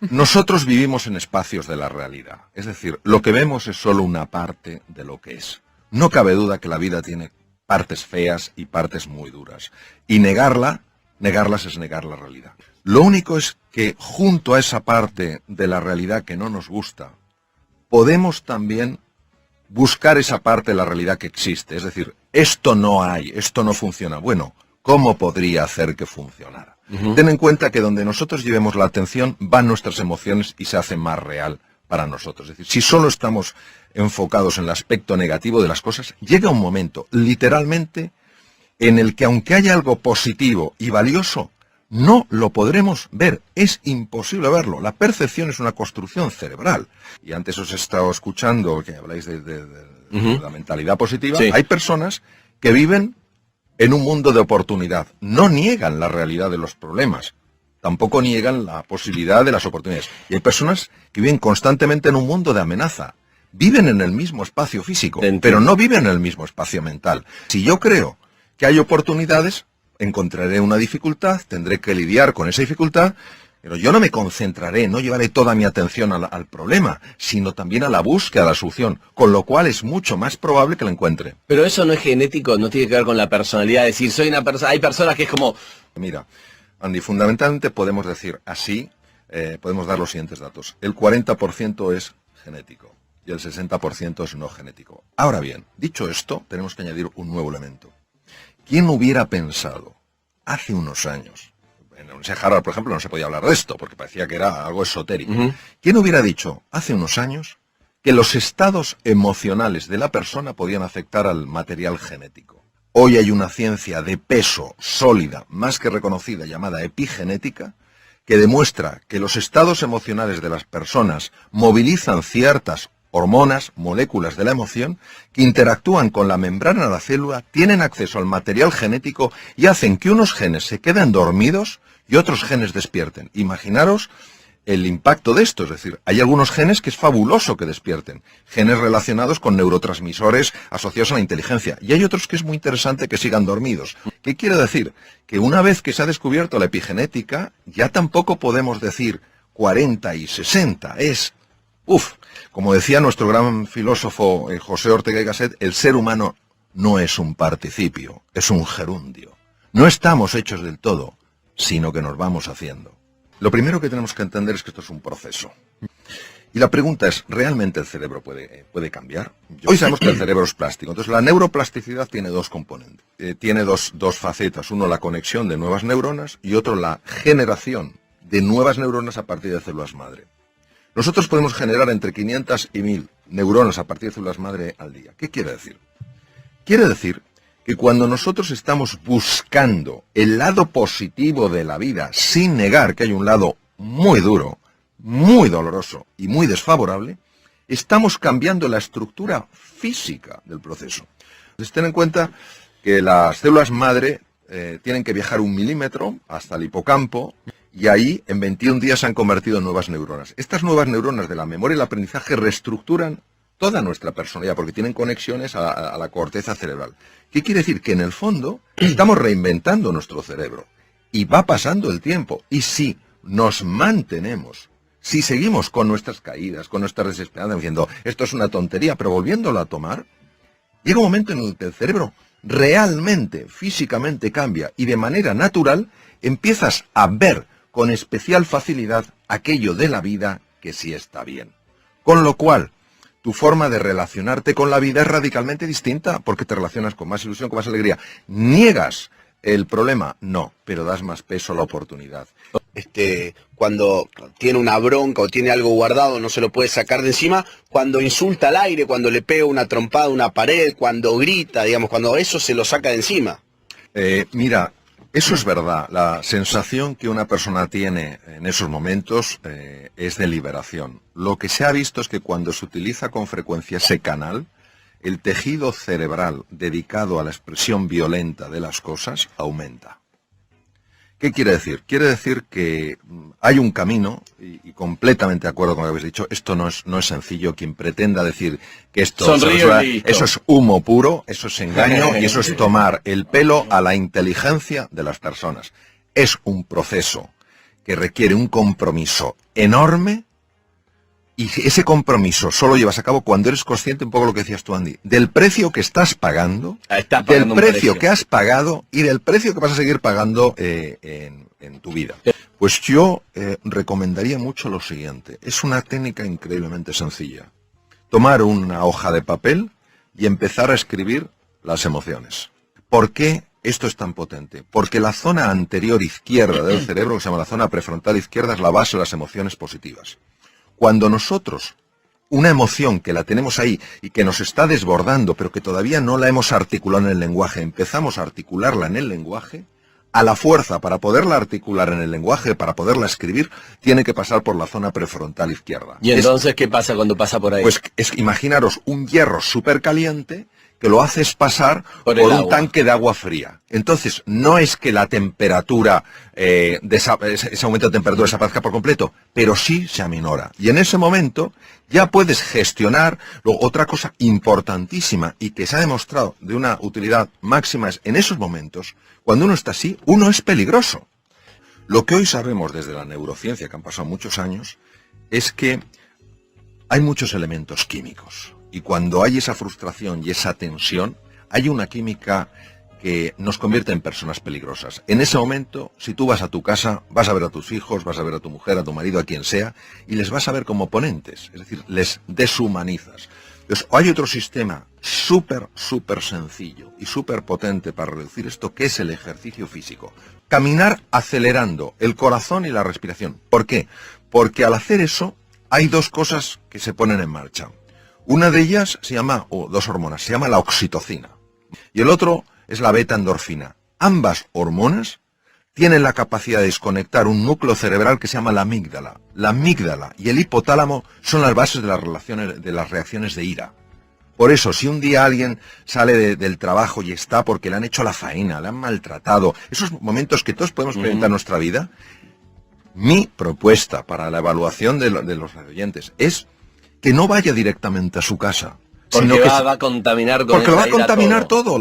Nosotros vivimos en espacios de la realidad. Es decir, lo que vemos es solo una parte de lo que es. No cabe duda que la vida tiene partes feas y partes muy duras. Y negarlas es negar la realidad. Lo único es que junto a esa parte de la realidad que no nos gusta, podemos también buscar esa parte de la realidad que existe. Es decir, esto no hay, esto no funciona. Bueno, ¿cómo podría hacer que funcionara? Ten en cuenta que donde nosotros llevemos la atención van nuestras emociones y se hace más real para nosotros. Es decir, si solo estamos enfocados en el aspecto negativo de las cosas, llega un momento, literalmente, en el que aunque haya algo positivo y valioso, no lo podremos ver. Es imposible verlo. La percepción es una construcción cerebral. Y antes os he estado escuchando que habláis de la mentalidad positiva. Sí. Hay personas que viven en un mundo de oportunidad. No niegan la realidad de los problemas. Tampoco niegan la posibilidad de las oportunidades. Y hay personas que viven constantemente en un mundo de amenaza. Viven en el mismo espacio físico, pero no viven en el mismo espacio mental. Si yo creo que hay oportunidades, encontraré una dificultad, tendré que lidiar con esa dificultad, pero yo no me concentraré, no llevaré toda mi atención al problema, sino también a la búsqueda de la solución, con lo cual es mucho más probable que la encuentre. Pero eso no es genético, no tiene que ver con la personalidad, es decir, soy una persona, hay personas que es como... Mira, Andy, fundamentalmente podemos decir así, podemos dar los siguientes datos. El 40% es genético y el 60% es no genético. Ahora bien, dicho esto, tenemos que añadir un nuevo elemento. ¿Quién hubiera pensado hace unos años? En la Universidad de Harvard, por ejemplo, no se podía hablar de esto, porque parecía que era algo esotérico. ¿Quién hubiera dicho hace unos años que los estados emocionales de la persona podían afectar al material genético? Hoy hay una ciencia de peso sólida, más que reconocida, llamada epigenética, que demuestra que los estados emocionales de las personas movilizan ciertas hormonas, moléculas de la emoción, que interactúan con la membrana de la célula, tienen acceso al material genético y hacen que unos genes se queden dormidos y otros genes despierten. Imaginaros el impacto de esto, es decir, hay algunos genes que es fabuloso que despierten, genes relacionados con neurotransmisores asociados a la inteligencia, y hay otros que es muy interesante que sigan dormidos. ¿Qué quiere decir? Que una vez que se ha descubierto la epigenética, ya tampoco podemos decir 40 y 60, es... Como decía nuestro gran filósofo José Ortega y Gasset, el ser humano no es un participio, es un gerundio. No estamos hechos del todo, sino que nos vamos haciendo. Lo primero que tenemos que entender es que esto es un proceso. Y la pregunta es, ¿realmente el cerebro puede cambiar? Hoy sabemos que el cerebro es plástico. Entonces, la neuroplasticidad tiene dos componentes. Tiene dos facetas. Uno, la conexión de nuevas neuronas y otro, la generación de nuevas neuronas a partir de células madre. Nosotros podemos generar entre 500 y 1000 neuronas a partir de células madre al día. ¿Qué quiere decir? Quiere decir que cuando nosotros estamos buscando el lado positivo de la vida, sin negar que hay un lado muy duro, muy doloroso y muy desfavorable, estamos cambiando la estructura física del proceso. Entonces, ten en cuenta que las células madre tienen que viajar 1 milímetro hasta el hipocampo, y ahí, en 21 días, se han convertido en nuevas neuronas. Estas nuevas neuronas de la memoria y el aprendizaje reestructuran toda nuestra personalidad, porque tienen conexiones a la corteza cerebral. ¿Qué quiere decir? Que en el fondo estamos reinventando nuestro cerebro. Y va pasando el tiempo. Y si nos mantenemos, si seguimos con nuestras caídas, con nuestras desesperanzas, diciendo, esto es una tontería, pero volviéndolo a tomar, llega un momento en el que el cerebro realmente, físicamente cambia, y de manera natural empiezas a ver con especial facilidad aquello de la vida que sí está bien. Con lo cual, tu forma de relacionarte con la vida es radicalmente distinta, porque te relacionas con más ilusión, con más alegría. ¿Niegas el problema? No, pero das más peso a la oportunidad. Cuando tiene una bronca o tiene algo guardado, no se lo puede sacar de encima, cuando insulta al aire, cuando le pega una trompada a una pared, cuando grita, digamos, cuando eso se lo saca de encima. Mira, eso es verdad. La sensación que una persona tiene en esos momentos es de liberación. Lo que se ha visto es que cuando se utiliza con frecuencia ese canal, el tejido cerebral dedicado a la expresión violenta de las cosas aumenta. ¿Qué quiere decir? Quiere decir que hay un camino, y completamente de acuerdo con lo que habéis dicho, esto no es sencillo. Quien pretenda decir que esto eso es humo puro, eso es engaño y eso es tomar el pelo a la inteligencia de las personas. Es un proceso que requiere un compromiso enorme, y ese compromiso solo llevas a cabo cuando eres consciente, un poco lo que decías tú, Andy, del precio que estás pagando, del precio que has pagado y del precio que vas a seguir pagando en tu vida. Pues yo recomendaría mucho lo siguiente. Es una técnica increíblemente sencilla. Tomar una hoja de papel y empezar a escribir las emociones. ¿Por qué esto es tan potente? Porque la zona anterior izquierda del cerebro, que se llama la zona prefrontal izquierda, es la base de las emociones positivas. Cuando nosotros, una emoción que la tenemos ahí y que nos está desbordando, pero que todavía no la hemos articulado en el lenguaje, empezamos a articularla en el lenguaje, a la fuerza, para poderla articular en el lenguaje, para poderla escribir, tiene que pasar por la zona prefrontal izquierda. ¿Y entonces qué pasa cuando pasa por ahí? Pues imaginaros un hierro súper caliente que lo haces pasar por un tanque de agua fría. Entonces, no es que la temperatura, ese aumento de temperatura desaparezca por completo, pero sí se aminora. Y en ese momento ya puedes gestionar. Luego, otra cosa importantísima y que se ha demostrado de una utilidad máxima es, en esos momentos, cuando uno está así, uno es peligroso. Lo que hoy sabemos desde la neurociencia, que han pasado muchos años, es que hay muchos elementos químicos. Y cuando hay esa frustración y esa tensión, hay una química que nos convierte en personas peligrosas. En ese momento, si tú vas a tu casa, vas a ver a tus hijos, vas a ver a tu mujer, a tu marido, a quien sea, y les vas a ver como oponentes, es decir, les deshumanizas. Entonces, hay otro sistema súper sencillo y súper potente para reducir esto, que es el ejercicio físico. Caminar acelerando el corazón y la respiración. ¿Por qué? Porque al hacer eso, hay dos cosas que se ponen en marcha. Una de ellas se llama, o dos hormonas, se llama la oxitocina. Y el otro es la beta-endorfina. Ambas hormonas tienen la capacidad de desconectar un núcleo cerebral que se llama la amígdala. La amígdala y el hipotálamo son las bases de las reacciones de ira. Por eso, si un día alguien sale del trabajo y está porque le han hecho la faena, le han maltratado, esos momentos que todos podemos experimentar en nuestra vida, mi propuesta para la evaluación de los oyentes es que no vaya directamente a su casa. Porque sino que va a contaminar con porque lo va a esa ira contaminar todo.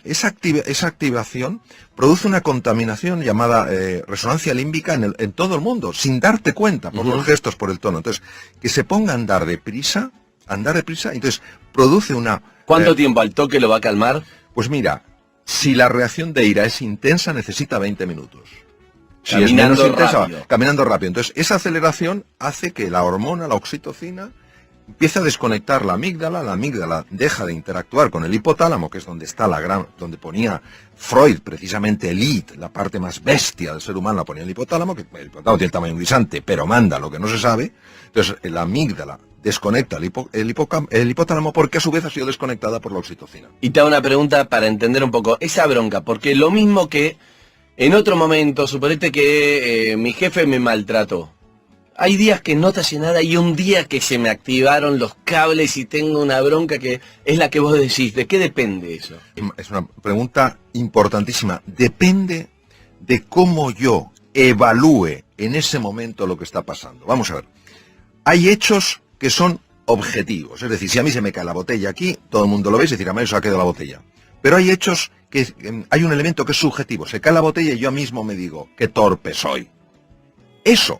Esa activación produce una contaminación llamada resonancia límbica en todo el mundo, sin darte cuenta, por los gestos, por el tono. Entonces, que se ponga a andar deprisa, entonces produce una... ¿Cuánto tiempo al toque lo va a calmar? Pues mira, si la reacción de ira es intensa, necesita 20 minutos. Si Caminando es menos intensa, rápido. caminando rápido. Entonces, esa aceleración hace que la hormona, la oxitocina, empieza a desconectar la amígdala deja de interactuar con el hipotálamo, que es donde está donde ponía Freud precisamente el id, la parte más bestia del ser humano la ponía el hipotálamo, que el hipotálamo tiene tamaño guisante, pero manda lo que no se sabe. Entonces la amígdala desconecta el hipotálamo porque a su vez ha sido desconectada por la oxitocina. Y te hago una pregunta para entender un poco esa bronca, porque lo mismo que en otro momento, suponete que mi jefe me maltrató. Hay días que no te hace nada y un día que se me activaron los cables y tengo una bronca que es la que vos decís. ¿De qué depende eso? Es una pregunta importantísima. Depende de cómo yo evalúe en ese momento lo que está pasando. Vamos a ver. Hay hechos que son objetivos. Es decir, si a mí se me cae la botella aquí, todo el mundo lo ve y se dirá, me ha quedado la botella. Pero hay hechos que hay un elemento que es subjetivo. Se cae la botella y yo mismo me digo, qué torpe soy. Eso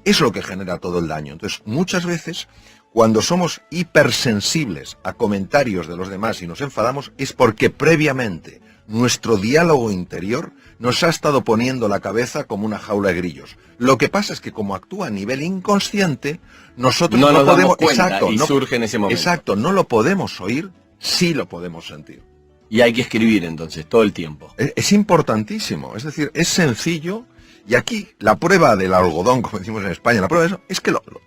es lo que genera todo el daño. Entonces, muchas veces, cuando somos hipersensibles a comentarios de los demás y nos enfadamos, es porque previamente nuestro diálogo interior nos ha estado poniendo la cabeza como una jaula de grillos. Lo que pasa es que como actúa a nivel inconsciente, nosotros no nos podemos... damos cuenta Exacto, y no, surge en ese momento. Exacto, no lo podemos oír, sí lo podemos sentir. Y hay que escribir entonces, todo el tiempo. Es importantísimo, es decir, es sencillo. Y aquí la prueba del algodón, como decimos en España, la prueba de eso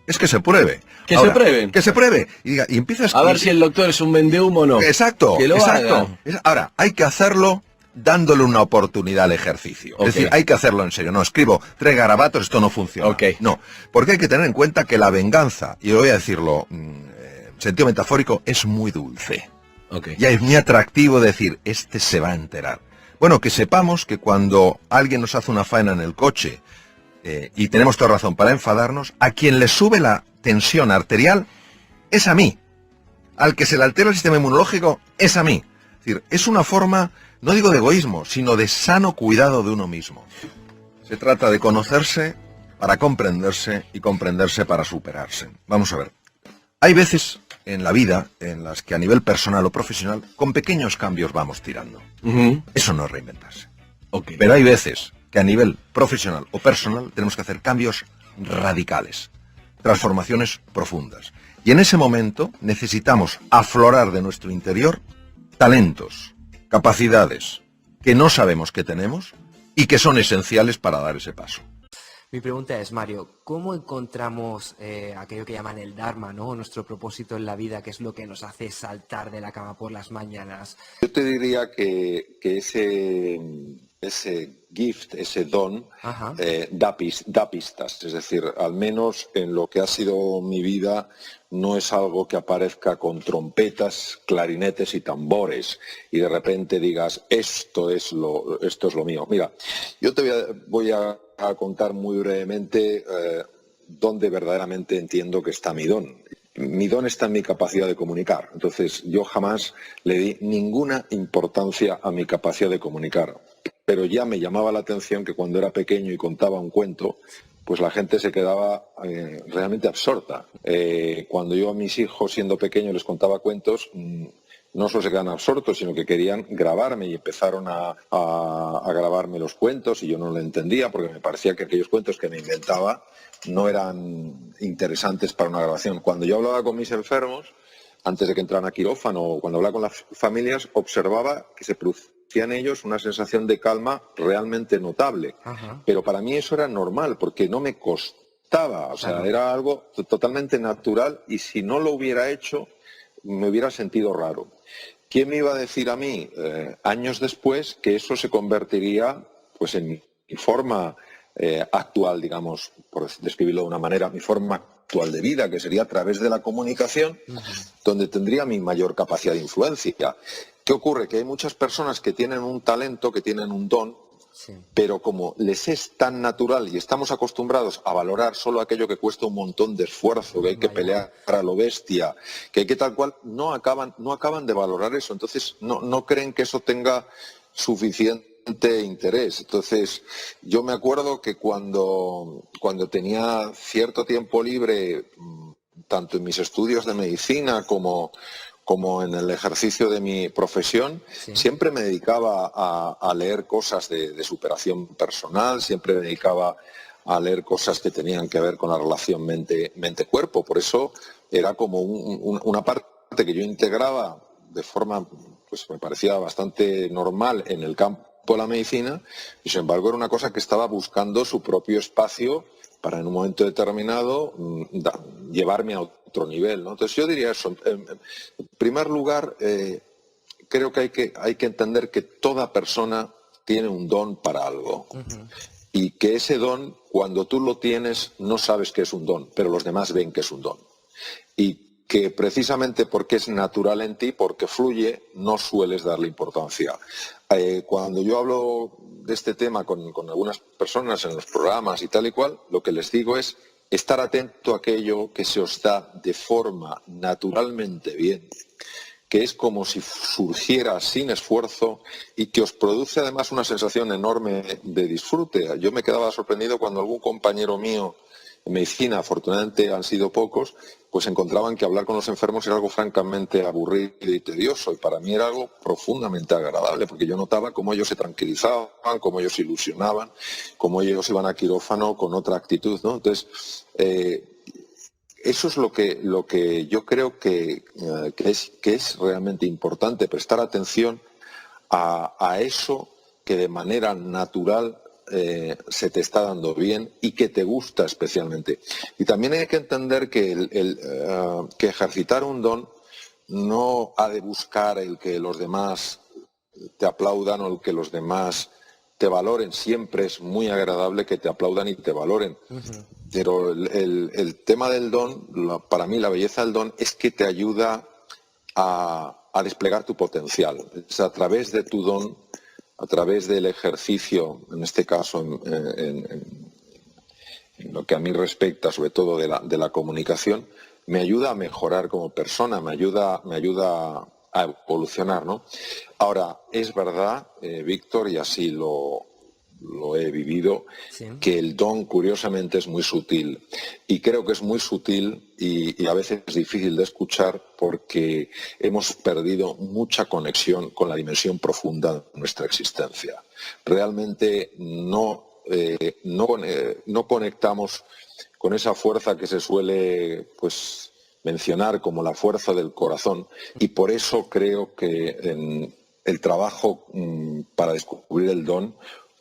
es que se pruebe. Que Ahora, se pruebe. Que se pruebe. Y empiezas A ver si el doctor es un vendehumo o no. Exacto, que lo exacto. haga. Ahora, hay que hacerlo dándole una oportunidad al ejercicio. Okay. Es decir, hay que hacerlo en serio. No escribo 3 garabatos, esto no funciona. Okay. No, porque hay que tener en cuenta que la venganza, y voy a decirlo en sentido metafórico, es muy dulce. Okay. Ya es muy atractivo decir, este se va a enterar. Bueno, que sepamos que cuando alguien nos hace una faena en el coche, y tenemos toda razón para enfadarnos, a quien le sube la tensión arterial es a mí. Al que se le altera el sistema inmunológico es a mí. Es decir, es una forma, no digo de egoísmo, sino de sano cuidado de uno mismo. Se trata de conocerse, para comprenderse y comprenderse para superarse. Vamos a ver. Hay veces en la vida en las que a nivel personal o profesional con pequeños cambios vamos tirando. Eso no es reinventarse. Ok. Pero hay veces que a nivel profesional o personal tenemos que hacer cambios radicales, transformaciones profundas. Y en ese momento necesitamos aflorar de nuestro interior talentos, capacidades que no sabemos que tenemos y que son esenciales para dar ese paso. Mi pregunta es, Mario, ¿cómo encontramos aquello que llaman el Dharma, ¿no? Nuestro propósito en la vida, que es lo que nos hace saltar de la cama por las mañanas? Yo te diría que ese gift, ese don, da pistas. Es decir, al menos en lo que ha sido mi vida, no es algo que aparezca con trompetas, clarinetes y tambores y de repente digas, esto es lo mío. Mira, yo te voy a contar muy brevemente dónde verdaderamente entiendo que está mi don. Mi don está en mi capacidad de comunicar. Entonces, yo jamás le di ninguna importancia a mi capacidad de comunicar. Pero ya me llamaba la atención que cuando era pequeño y contaba un cuento, pues la gente se quedaba realmente absorta. Cuando yo a mis hijos, siendo pequeños, les contaba cuentos, no solo se quedaban absortos, sino que querían grabarme y empezaron a grabarme los cuentos y yo no lo entendía porque me parecía que aquellos cuentos que me inventaba no eran interesantes para una grabación. Cuando yo hablaba con mis enfermos, antes de que entraran a quirófano o cuando hablaba con las familias, observaba que se producía en ellos una sensación de calma realmente notable. Pero para mí eso era normal porque no me costaba, o sea, era algo totalmente natural y si no lo hubiera hecho me hubiera sentido raro. ¿Quién me iba a decir a mí años después que eso se convertiría pues en mi forma actual, digamos, por describirlo de una manera, mi forma actual de vida, que sería a través de la comunicación, donde tendría mi mayor capacidad de influencia? ¿Qué ocurre? Que hay muchas personas que tienen un talento, que tienen un don, pero como les es tan natural y estamos acostumbrados a valorar solo aquello que cuesta un montón de esfuerzo, que hay que pelear a lo bestia, que hay que tal cual, no acaban de valorar eso. Entonces no creen que eso tenga suficiente interés. Entonces, yo me acuerdo que cuando tenía cierto tiempo libre, tanto en mis estudios de medicina como en el ejercicio de mi profesión, siempre me dedicaba a leer cosas de superación personal, siempre me dedicaba a leer cosas que tenían que ver con la relación mente-cuerpo. Por eso era como una parte que yo integraba de forma, pues me parecía bastante normal en el campo de la medicina, y sin embargo era una cosa que estaba buscando su propio espacio para en un momento determinado llevarme a otro nivel, ¿no? Entonces yo diría eso. En primer lugar, creo que hay que entender que toda persona tiene un don para algo. Y que ese don, cuando tú lo tienes, no sabes que es un don, pero los demás ven que es un don. Y que precisamente porque es natural en ti, porque fluye, no sueles darle importancia. Cuando yo hablo de este tema con algunas personas en los programas y tal y cual, lo que les digo es estar atento a aquello que se os da de forma naturalmente bien, que es como si surgiera sin esfuerzo y que os produce además una sensación enorme de disfrute. Yo me quedaba sorprendido cuando algún compañero mío en medicina, afortunadamente han sido pocos, pues encontraban que hablar con los enfermos era algo francamente aburrido y tedioso, y para mí era algo profundamente agradable, porque yo notaba cómo ellos se tranquilizaban, cómo ellos se ilusionaban, cómo ellos iban a quirófano con otra actitud, ¿no? Entonces, eso es lo que yo creo que es realmente importante, prestar atención a eso que de manera natural se te está dando bien y que te gusta especialmente. Y también hay que entender que que ejercitar un don no ha de buscar el que los demás te aplaudan o el que los demás te valoren. Siempre es muy agradable que te aplaudan y te valoren. Pero el tema del don, para mí la belleza del don es que te ayuda a desplegar tu potencial. Es a través de tu don, a través del ejercicio, en este caso en lo que a mí respecta, sobre todo de la comunicación, me ayuda a mejorar como persona, me ayuda a evolucionar, ¿no? Ahora, es verdad, Víctor, y así lo lo he vivido, Sí. que el don curiosamente es muy sutil. Y creo que es muy sutil y a veces es difícil de escuchar porque hemos perdido mucha conexión con la dimensión profunda de nuestra existencia. Realmente no conectamos con esa fuerza que se suele mencionar como la fuerza del corazón, y por eso creo que en el trabajo para descubrir el don,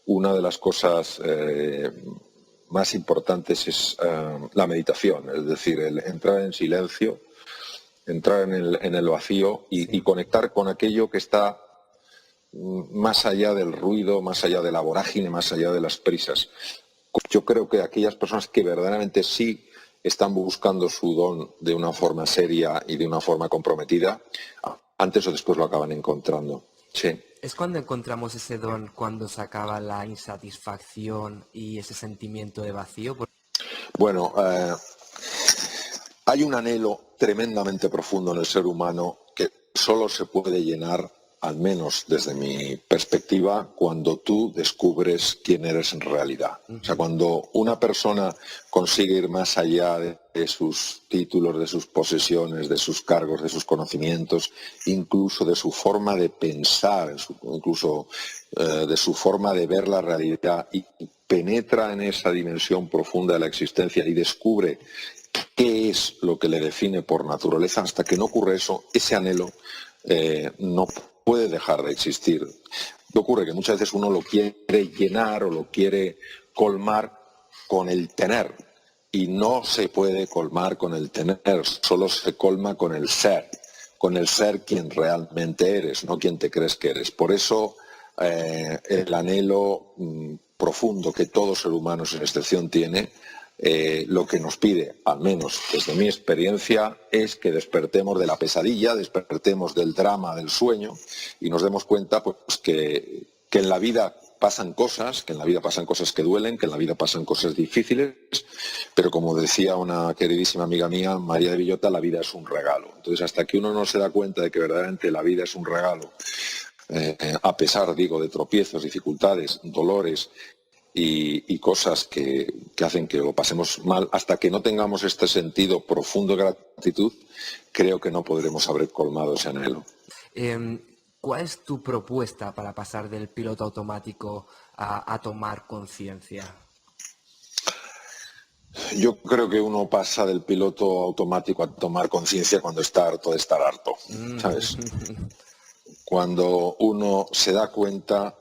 una de las cosas más importantes es la meditación, es decir, el entrar en silencio, entrar en el vacío y conectar con aquello que está más allá del ruido, más allá de la vorágine, más allá de las prisas. Yo creo que aquellas personas que verdaderamente sí están buscando su don de una forma seria y de una forma comprometida, antes o después lo acaban encontrando. Sí. ¿Es cuando encontramos ese don, cuando se acaba la insatisfacción y ese sentimiento de vacío? Bueno, hay un anhelo tremendamente profundo en el ser humano que solo se puede llenar, al menos desde mi perspectiva, cuando tú descubres quién eres en realidad. O sea, cuando una persona consigue ir más allá de sus títulos, de sus posesiones, de sus cargos, de sus conocimientos, incluso de su forma de pensar, incluso de su forma de ver la realidad, y penetra en esa dimensión profunda de la existencia y descubre qué es lo que le define por naturaleza, hasta que no ocurre eso, ese anhelo no puede dejar de existir. ¿Qué ocurre? Que muchas veces uno lo quiere llenar o lo quiere colmar con el tener, y no se puede colmar con el tener, solo se colma con el ser quien realmente eres, no quien te crees que eres. Por eso el anhelo profundo que todo ser humano sin excepción tiene, lo que nos pide, al menos desde mi experiencia, es que despertemos de la pesadilla, despertemos del drama del sueño y nos demos cuenta que en la vida pasan cosas, que en la vida pasan cosas que duelen, que en la vida pasan cosas difíciles, pero como decía una queridísima amiga mía, María de Villota, la vida es un regalo. Entonces, hasta que uno no se da cuenta de que verdaderamente la vida es un regalo, a pesar, digo, de tropiezos, dificultades, dolores y cosas que hacen que lo pasemos mal, hasta que no tengamos este sentido profundo de gratitud, creo que no podremos haber colmado ese anhelo. ¿Cuál es tu propuesta para pasar del piloto automático a tomar conciencia? Yo creo que uno pasa del piloto automático a tomar conciencia cuando está harto de estar harto, ¿sabes? Cuando uno se da cuenta,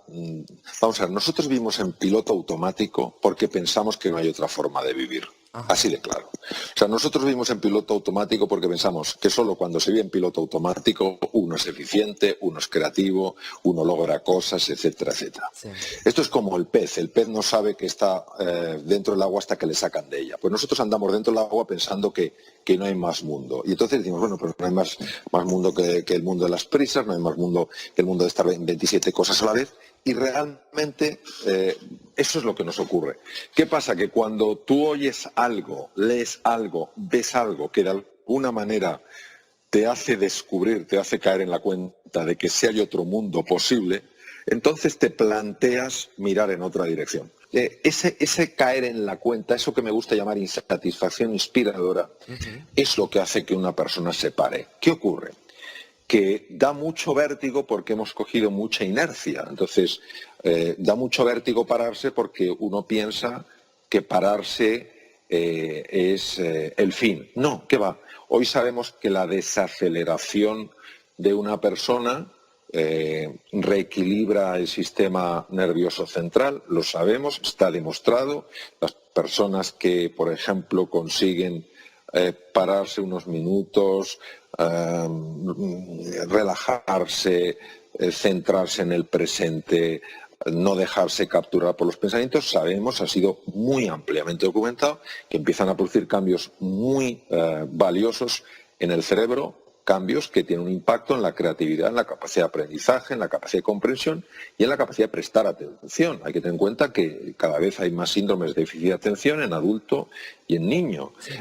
vamos a ver, nosotros vivimos en piloto automático porque pensamos que no hay otra forma de vivir. Ajá. Así de claro. O sea, nosotros vivimos en piloto automático porque pensamos que solo cuando se vive en piloto automático uno es eficiente, uno es creativo, uno logra cosas, etcétera, etcétera. Sí. Esto es como el pez no sabe que está dentro del agua hasta que le sacan de ella. Pues nosotros andamos dentro del agua pensando que no hay más mundo. Y entonces decimos, bueno, pero no hay más mundo que el mundo de las prisas, no hay más mundo que el mundo de estar en 27 cosas a la vez. Y realmente eso es lo que nos ocurre. ¿Qué pasa? Que cuando tú oyes algo, lees algo, ves algo que de alguna manera te hace descubrir, te hace caer en la cuenta de que sí hay otro mundo posible, entonces te planteas mirar en otra dirección. Ese caer en la cuenta, eso que me gusta llamar insatisfacción inspiradora, es lo que hace que una persona se pare. ¿Qué ocurre? Que da mucho vértigo porque hemos cogido mucha inercia. Entonces, da mucho vértigo pararse porque uno piensa que pararse es el fin. No, ¿qué va? Hoy sabemos que la desaceleración de una persona reequilibra el sistema nervioso central, lo sabemos, está demostrado. Las personas que, por ejemplo, consiguen pararse unos minutos, relajarse, centrarse en el presente, no dejarse capturar por los pensamientos, sabemos, ha sido muy ampliamente documentado, que empiezan a producir cambios muy valiosos en el cerebro, cambios que tienen un impacto en la creatividad, en la capacidad de aprendizaje, en la capacidad de comprensión y en la capacidad de prestar atención. Hay que tener en cuenta que cada vez hay más síndromes de déficit de atención en adulto y en niño. Sí.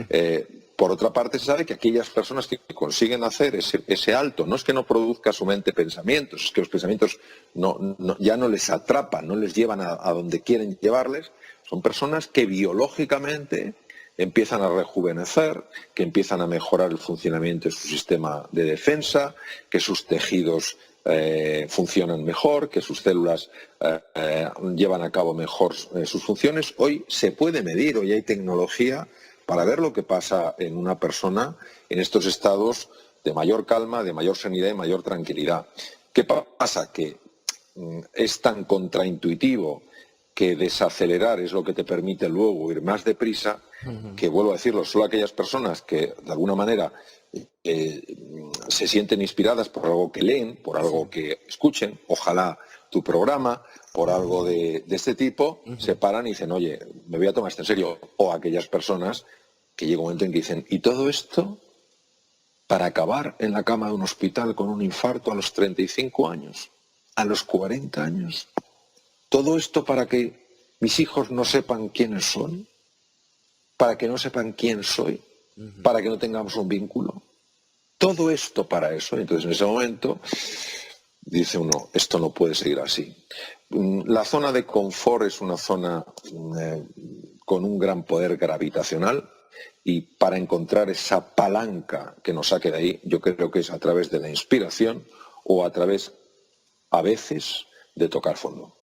por otra parte, se sabe que aquellas personas que consiguen hacer ese alto, no es que no produzca su mente pensamientos, es que los pensamientos ya no les atrapan, no les llevan a donde quieren llevarles, son personas que biológicamente empiezan a rejuvenecer, que empiezan a mejorar el funcionamiento de su sistema de defensa, que sus tejidos funcionan mejor, que sus células llevan a cabo mejor sus funciones. Hoy se puede medir, hoy hay tecnología para ver lo que pasa en una persona en estos estados de mayor calma, de mayor serenidad y mayor tranquilidad. ¿Qué pasa? Que es tan contraintuitivo que desacelerar es lo que te permite luego ir más deprisa, que vuelvo a decirlo, solo aquellas personas que de alguna manera se sienten inspiradas por algo que leen, por algo que escuchen, ojalá tu programa, por algo de este tipo, se paran y dicen, oye, me voy a tomar esto en serio. O aquellas personas que llega un momento en que dicen, ¿y todo esto para acabar en la cama de un hospital con un infarto a los 35 años? ¿A los 40 años? ¿Todo esto para que mis hijos no sepan quiénes son? ¿Para que no sepan quién soy? ¿Para que no tengamos un vínculo? Todo esto para eso. Entonces en ese momento dice uno, esto no puede seguir así. La zona de confort es una zona con un gran poder gravitacional y para encontrar esa palanca que nos saque de ahí, yo creo que es a través de la inspiración o a través, a veces, de tocar fondo.